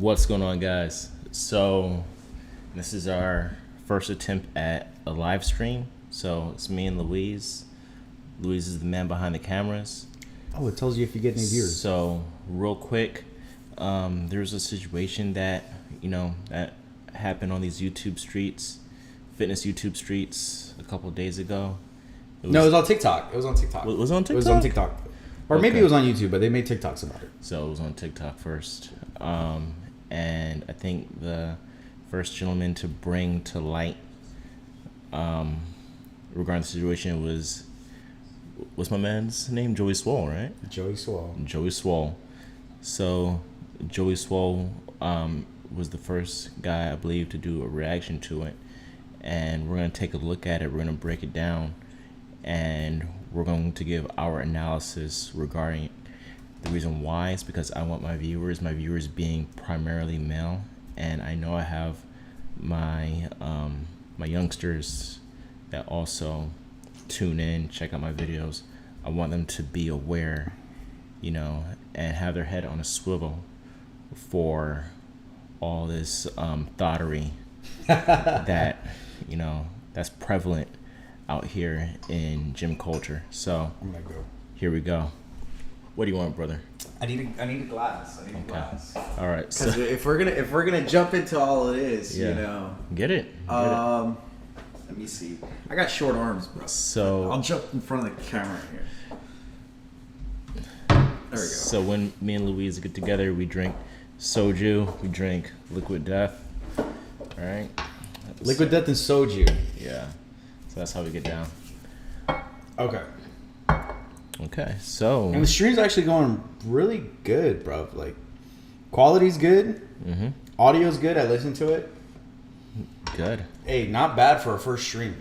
What's going on, guys? So, this is our first attempt at a live stream. So, it's me and Louise. Louise is the man behind the cameras. Oh, it tells you if you get any viewers. So, real quick, there's a situation that, that happened on these YouTube streets, fitness YouTube streets a couple of days ago. It was on TikTok. It was on TikTok. It was on TikTok? It was on TikTok. Or maybe it was on YouTube, but they made TikToks about it. So, it was on TikTok first. And I think the first gentleman to bring to light regarding the situation was, what's my man's name? Joey Swole, right? Joey Swole. Joey Swole. So Joey Swole was the first guy, I believe, to do a reaction to it. And we're going to take a look at it. We're going to break it down. And we're going to give our analysis regarding it. The reason why is because I want my viewers being primarily male, and I know I have my my youngsters that also tune in, check out my videos. I want them to be aware, and have their head on a swivel for all this thottery that that's prevalent out here in gym culture. So I'm gonna go. Here we go. What do you want, brother? I need a glass. I need a glass. All right. Because if we're gonna jump into all it is, Get it. Let me see. I got short arms, bro. So I'll jump in front of the camera here. There we go. So when me and Louise get together, we drink soju. We drink Liquid Death. All right. Liquid Death and soju. Yeah. So that's how we get down. Okay. Okay. So. And the stream's actually going really good, bro. Like, quality's good. Mm-hmm. Audio's good. I listened to it. Good. Hey, not bad for a first stream.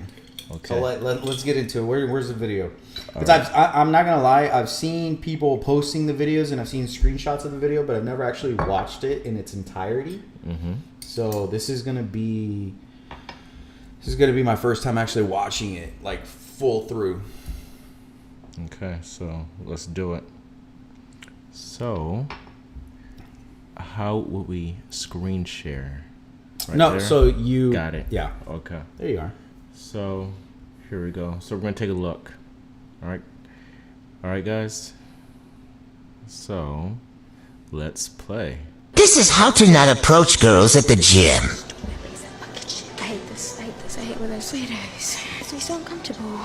Okay. So let's get into it. Where's the video? All Because I'm not gonna lie, I've seen people posting the videos and I've seen screenshots of the video, but I've never actually watched it in its entirety. Mm-hmm. So this is gonna be my first time actually watching it like full through. Okay. So let's do it. So how would we screen share? Right No, there? so you Got it. Yeah, Okay. there you are. So here we go. So we're gonna take a look. All right, guys. So let's play. This is how to not approach girls at the gym. I hate this. I hate when there's Ladies. Makes me so uncomfortable.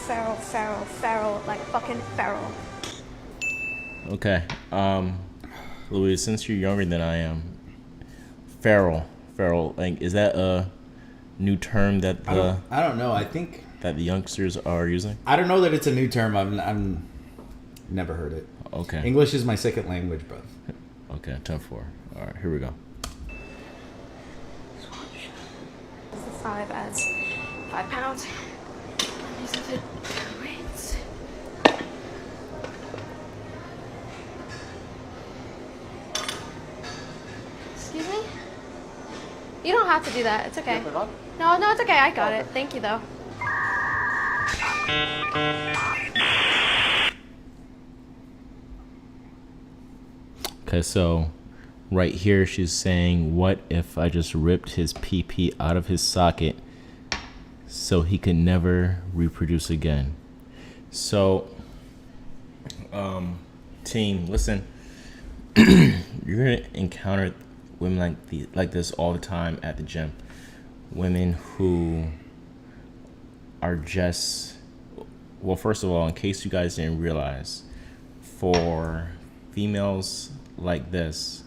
Feral, like fucking feral. Okay. Louise, since you're younger than I am, feral, like, is that a new term that I don't know. I think that the youngsters are using? I don't know that it's a new term. I've never heard it. Okay. English is my second language, bro. Okay, 10-4. All right, here we go. The 5 adds 5 pounds. These are the weights. Excuse me? You don't have to do that. It's okay. No, it's okay. I got it. Thank you, though. Okay, so right here she's saying, what if I just ripped his PP out of his socket so he could never reproduce again? So, team, listen, you're gonna encounter women like this all the time at the gym. Women who are just, well, first of all, in case you guys didn't realize, for females like this,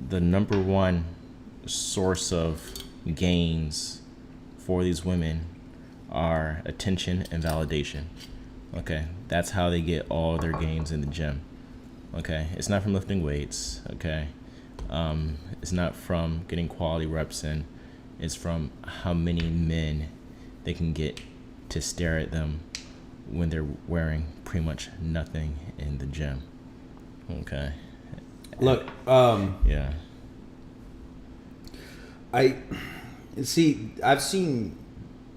the number one source of gains for these women are attention and validation. Okay, that's how they get all their gains in the gym. Okay, it's not from lifting weights. Okay, it's not from getting quality reps in. It's from how many men they can get to stare at them when they're wearing pretty much nothing in the gym. Okay. Look, Yeah. I've seen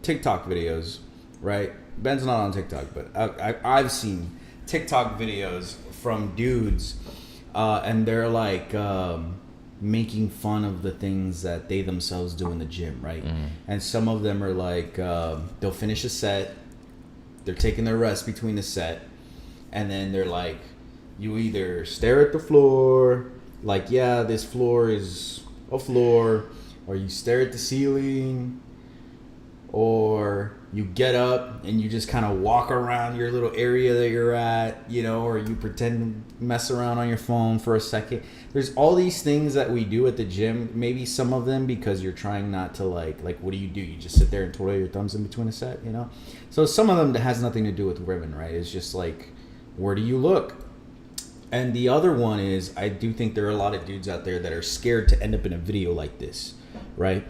TikTok videos, right? Ben's not on TikTok, but I've seen TikTok videos from dudes and they're like making fun of the things that they themselves do in the gym, right? And some of them are like, they'll finish a set, they're taking their rest between the set, and then they're like, you either stare at the floor, like, yeah, this floor is a floor, or you stare at the ceiling, or you get up and you just kind of walk around your little area that you're at, you know, or you pretend to mess around on your phone for a second. There's all these things that we do at the gym. Maybe some of them because you're trying not to like what do? You just sit there and twirl your thumbs in between a set, you know? So some of them that has nothing to do with women, right? It's just like, where do you look? And the other one is, I do think there are a lot of dudes out there that are scared to end up in a video like this, right?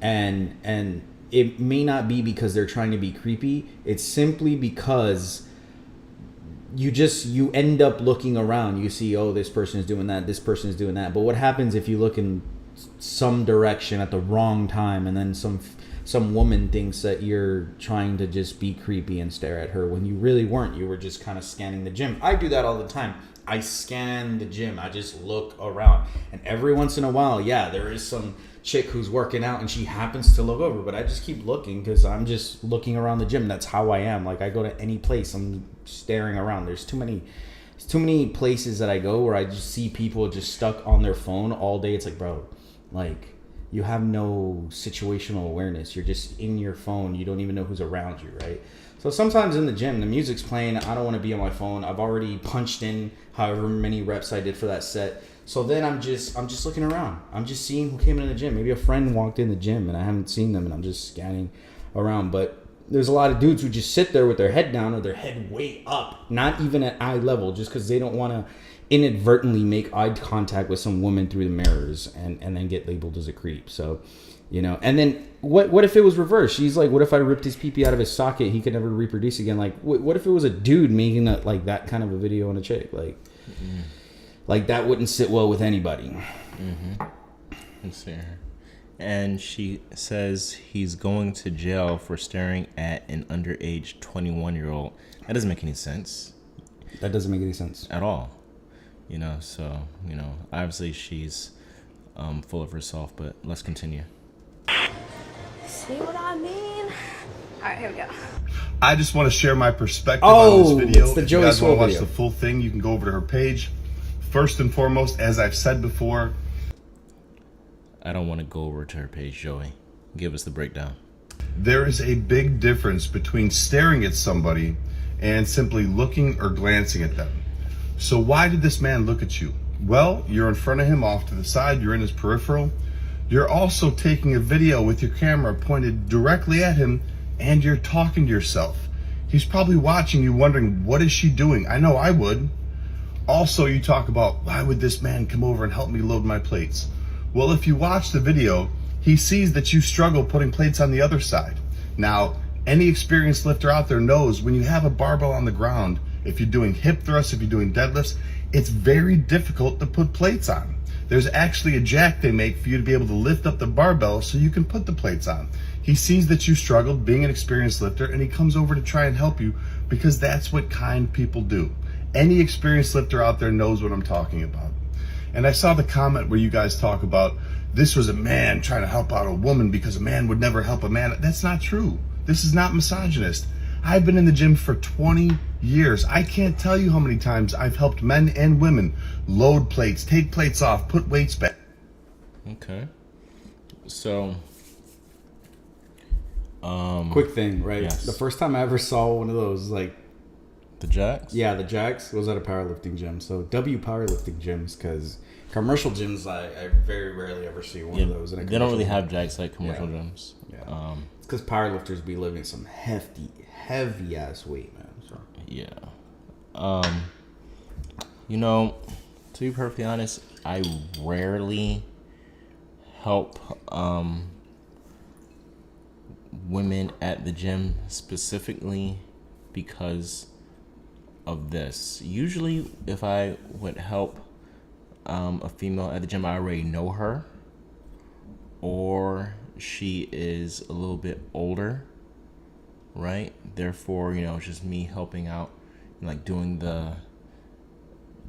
And it may not be because they're trying to be creepy. It's simply because you end up looking around. You see, oh, this person is doing that, this person is doing that. But what happens if you look in some direction at the wrong time, and then some woman thinks that you're trying to just be creepy and stare at her when you really weren't. You were just kind of scanning the gym. I do that all the time. I scan the gym. I just look around. And every once in a while, yeah, there is some chick who's working out and she happens to look over, but I just keep looking because I'm just looking around the gym. That's how I am. Like, I go to any place, I'm staring around. There's too many places that I go where I just see people just stuck on their phone all day. It's like, bro, like, you have no situational awareness. You're just in your phone. You don't even know who's around you, right? So sometimes in the gym, the music's playing. I don't want to be on my phone. I've already punched in however many reps I did for that set. So then I'm just looking around. I'm just seeing who came in the gym. Maybe a friend walked in the gym and I haven't seen them, and I'm just scanning around. But there's a lot of dudes who just sit there with their head down or their head way up, not even at eye level, just because they don't want to inadvertently make eye contact with some woman through the mirrors and then get labeled as a creep. So, you know, and then what if it was reversed? She's like, what if I ripped his pee-pee out of his socket? He could never reproduce again. Like, what if it was a dude making that kind of a video on a chick? Like that wouldn't sit well with anybody. Let's see her. And she says he's going to jail for staring at an underage 21-year-old. That doesn't make any sense. That doesn't make any sense at all. You know, so, you know, obviously she's full of herself, but let's continue. See what I mean? All right, here we go. I just want to share my perspective on this video. It's the if you Joey guys want Swoll to watch video. the full thing, you can go over to her page. First and foremost, as I've said before, I don't want to go over to her page, Joey. Give us the breakdown. there is a big difference between staring at somebody and simply looking or glancing at them. So why did this man look at you? Well, you're in front of him off to the side, you're in his peripheral. You're also taking a video with your camera pointed directly at him, and you're talking to yourself. He's probably watching you wondering, what is she doing? I know I would. Also, you talk about, why would this man come over and help me load my plates? Well, if you watch the video, he sees that you struggle putting plates on the other side. Now, any experienced lifter out there knows when you have a barbell on the ground, if you're doing hip thrusts, if you're doing deadlifts, it's very difficult to put plates on. There's actually a jack they make for you to be able to lift up the barbell so you can put the plates on. He sees that you struggled being an experienced lifter, and he comes over to try and help you because that's what kind people do. Any experienced lifter out there knows what I'm talking about. And I saw the comment where you guys talk about this was a man trying to help out a woman because a man would never help a man. That's not true. This is not misogynist. I've been in the gym for 20 years. I can't tell you how many times I've helped men and women load plates, take plates off, put weights back. Okay. So, quick thing, right? Yes. The first time I ever saw one of those, like, the jacks? yeah, the jacks, was at a powerlifting gym. So W powerlifting gyms, because commercial gyms, I very rarely ever see one of those. In a They don't really commercial have jacks like commercial Yeah. gyms. Yeah. It's because powerlifters be lifting some heavy ass weight, man. So. Yeah. You know, to be perfectly honest, I rarely help women at the gym specifically because of this. Usually if I would help a female at the gym, I already know her, or she is a little bit older, right? Therefore, you know, it's just me helping out, like doing the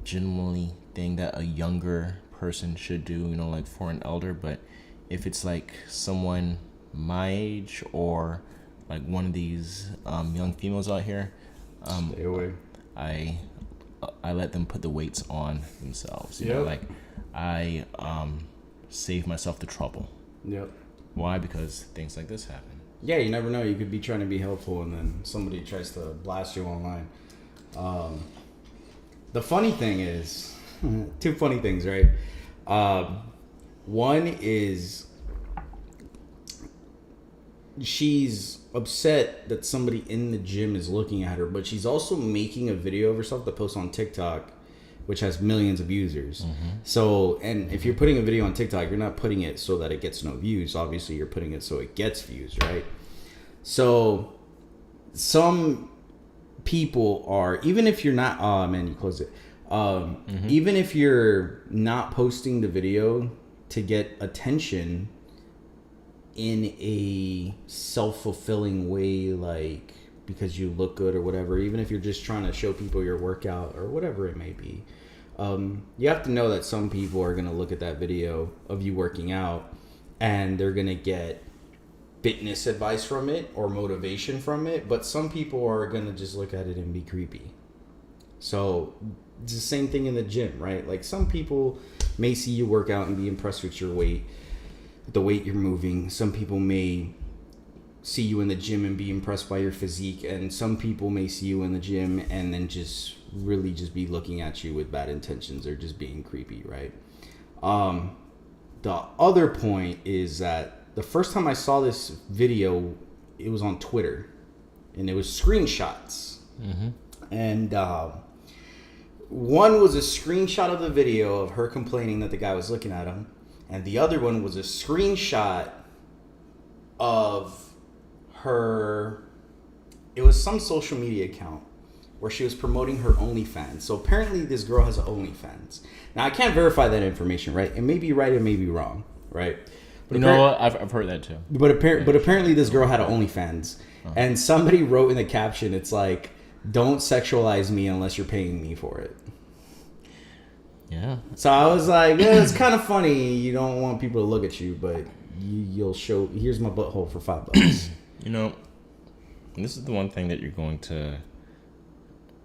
generally thing that a younger person should do, you know, like for an elder. But if it's like someone my age or like one of these young females out here, Stay away. I let them put the weights on themselves. You know, Yep. like I save myself the trouble. Yep. Why? Because things like this happen. Yeah, you never know. You could be trying to be helpful, and then somebody tries to blast you online. The funny thing is, two funny things, right? One is she's upset that somebody in the gym is looking at her, but she's also making a video of herself to post on TikTok, which has millions of users. So, and if you're putting a video on TikTok, you're not putting it so that it gets no views. Obviously, you're putting it so it gets views, right? So, some people are, even if you're not, oh man, you closed it. Even if you're not posting the video to get attention in a self-fulfilling way, like because you look good or whatever, even if you're just trying to show people your workout or whatever it may be, you have to know that some people are going to look at that video of you working out and they're going to get fitness advice from it or motivation from it, but some people are going to just look at it and be creepy. So it's the same thing in the gym, right? Like some people may see you work out and be impressed with your weight, the weight you're moving. Some people may see you in the gym and be impressed by your physique, and some people may see you in the gym and then just really just be looking at you with bad intentions or just being creepy, right? The other point is that the first time I saw this video, it was on Twitter, and it was screenshots. And one was a screenshot of the video of her complaining that the guy was looking at him, and the other one was a screenshot of her, it was some social media account where she was promoting her OnlyFans. So apparently this girl has an OnlyFans. Now I can't verify that information, right? It may be right, it may be wrong, right? But You know what? I've heard that too. But apparently this girl had an OnlyFans. And somebody wrote in the caption, it's like, don't sexualize me unless you're paying me for it. Yeah. So I was like, yeah, it's kind of funny. You don't want people to look at you, but you'll show, here's my butthole for $5. You know, this is the one thing that you're going to,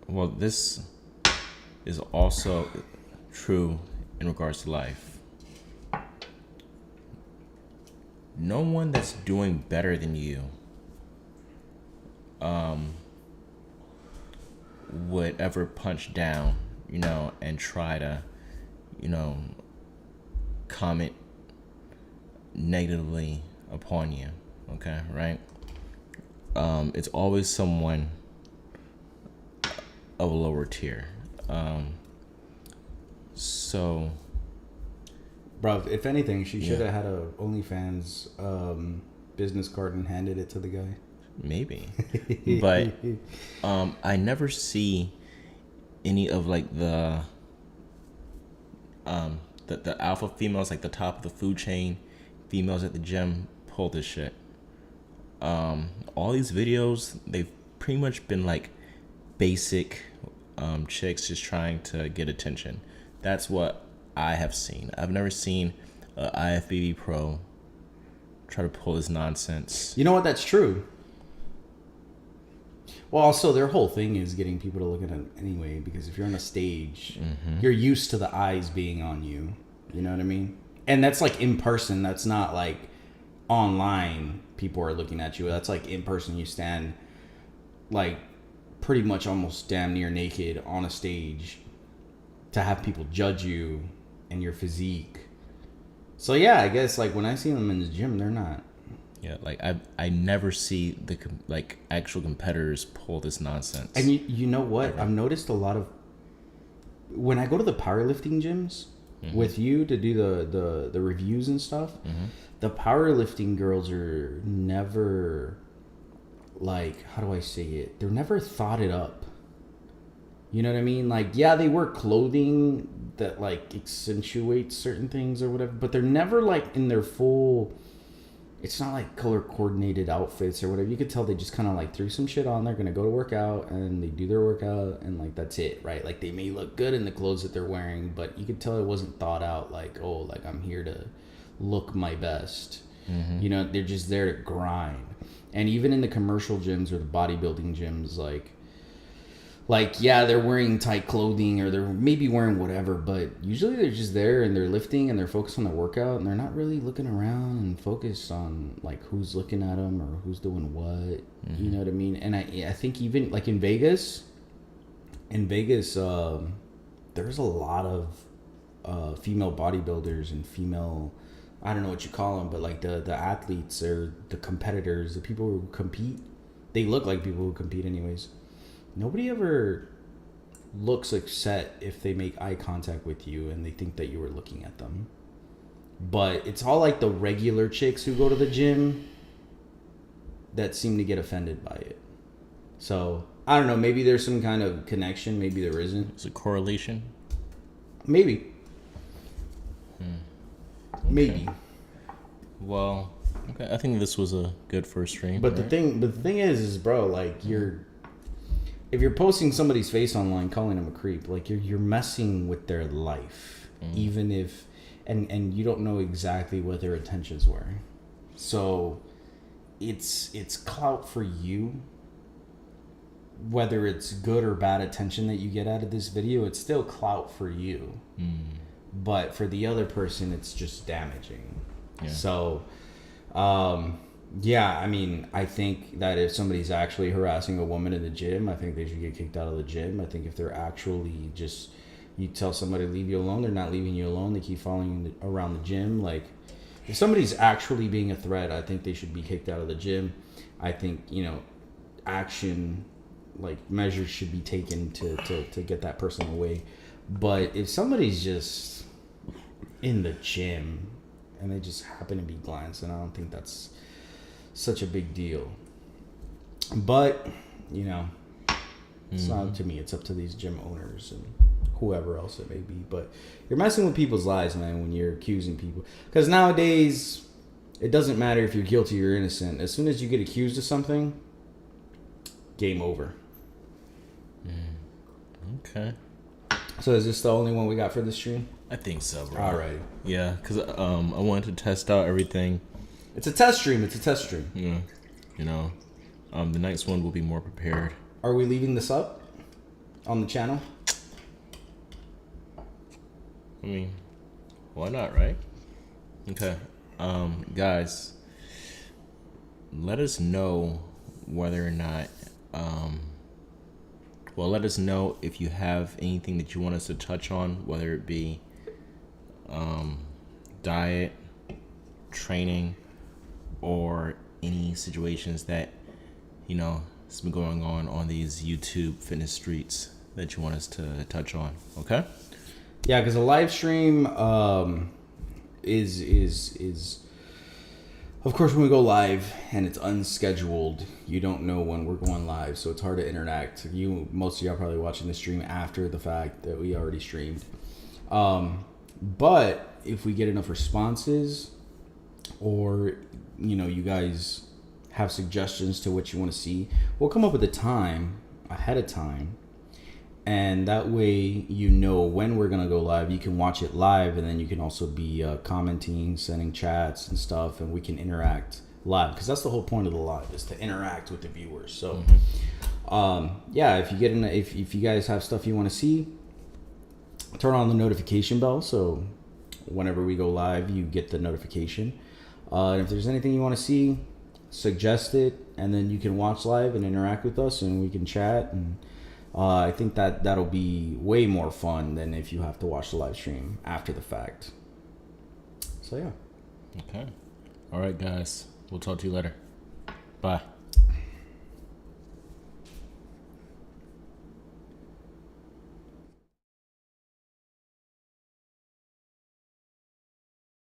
well, this is also true in regards to life. No one that's doing better than you would ever punch down, you know, and try to, you know, comment negatively upon you. Okay, right? It's always someone of a lower tier. So, Bro, if anything, she should have had a OnlyFans business card and handed it to the guy. maybe, but I never see any of like the alpha females, like the top of the food chain females at the gym, pull this shit. All these videos, they've pretty much been like basic chicks just trying to get attention. That's what I have seen. I've never seen a IFBB pro try to pull this nonsense. You know what? That's true. Well, also, their whole thing is getting people to look at it anyway, because if you're on a stage, you're used to the eyes being on you. You know what I mean? And that's like in person. That's not like online people are looking at you. That's like in person. You stand like pretty much almost damn near naked on a stage to have people judge you and your physique. So yeah, I guess like when I see them in the gym, they're not. Yeah, like I never see the like actual competitors pull this nonsense. And you know what? I've noticed a lot of when I go to the powerlifting gyms with you to do the reviews and stuff, the powerlifting girls are never like, how do I say it? They're never thought it up. You know what I mean? Like, yeah, they wear clothing that like accentuates certain things or whatever, but they're never like in their full it's not like color coordinated outfits or whatever. You could tell they just kind of like threw some shit on. They're gonna go to work out and they do their workout and like that's it, right? Like they may look good in the clothes that they're wearing, but you could tell it wasn't thought out. Like, oh, like I'm here to look my best. You know, they're just there to grind. And even in the commercial gyms or the bodybuilding gyms, like yeah, they're wearing tight clothing or they're maybe wearing whatever, but usually they're just there and they're lifting and they're focused on their workout and they're not really looking around and focused on like who's looking at them or who's doing what. You know what I mean? And I think even like in Vegas, there's a lot of female bodybuilders and female, I don't know what you call them, but like the athletes or the competitors, the people who compete, they look like people who compete anyways. Nobody ever looks upset if they make eye contact with you and they think that you were looking at them. But it's all like the regular chicks who go to the gym that seem to get offended by it. So, I don't know, maybe there's some kind of connection, maybe there isn't. It's a correlation. Maybe. Okay. Maybe. Well, okay, I think this was a good first stream. But right? the thing is bro, like if you're posting somebody's face online calling them a creep, like you're messing with their life, even if and you don't know exactly what their intentions were. So it's clout for you. Whether it's good or bad attention that you get out of this video, it's still clout for you. But for the other person, it's just damaging. Yeah. So yeah, I mean, I think that if somebody's actually harassing a woman in the gym, I think they should get kicked out of the gym. I think if they're actually just, you tell somebody to leave you alone, they're not leaving you alone. They keep following you around the gym. Like, if somebody's actually being a threat, I think they should be kicked out of the gym. I think, you know, action, like, measures should be taken to get that person away. But if somebody's just in the gym and they just happen to be glancing, I don't think that's such a big deal. But, you know, it's not up to me. It's up to these gym owners and whoever else it may be. But you're messing with people's lives, man, when you're accusing people. Because nowadays, it doesn't matter if you're guilty or innocent. As soon as you get accused of something, game over. Okay. So is this the only one we got for this stream? I think so, bro. All right. Yeah, because I wanted to test out everything. It's a test stream. Yeah. You know, the next one will be more prepared. Are we leaving this up on the channel? I mean, why not, right? Okay. Guys, let us know whether or not, let us know if you have anything that you want us to touch on, whether it be diet, training, or any situations that, you know, has been going on these YouTube fitness streets that you want us to touch on. Okay? Yeah, because a live stream is of course when we go live and it's unscheduled, you don't know when we're going live, so it's hard to interact. Most of y'all probably watching the stream after the fact that we already streamed. But if we get enough responses, or you know, you guys have suggestions to what you want to see, we'll come up with a time ahead of time, and that way you know when we're gonna go live. You can watch it live, and then you can also be commenting, sending chats and stuff, and we can interact live, because that's the whole point of the live, is to interact with the viewers. So yeah, if you get in, if you guys have stuff you want to see, turn on the notification bell, so whenever we go live you get the notification. And if there's anything you want to see, suggest it, and then you can watch live and interact with us, and we can chat. And I think that'll be way more fun than if you have to watch the live stream after the fact. So yeah. Okay. All right, guys. We'll talk to you later. Bye.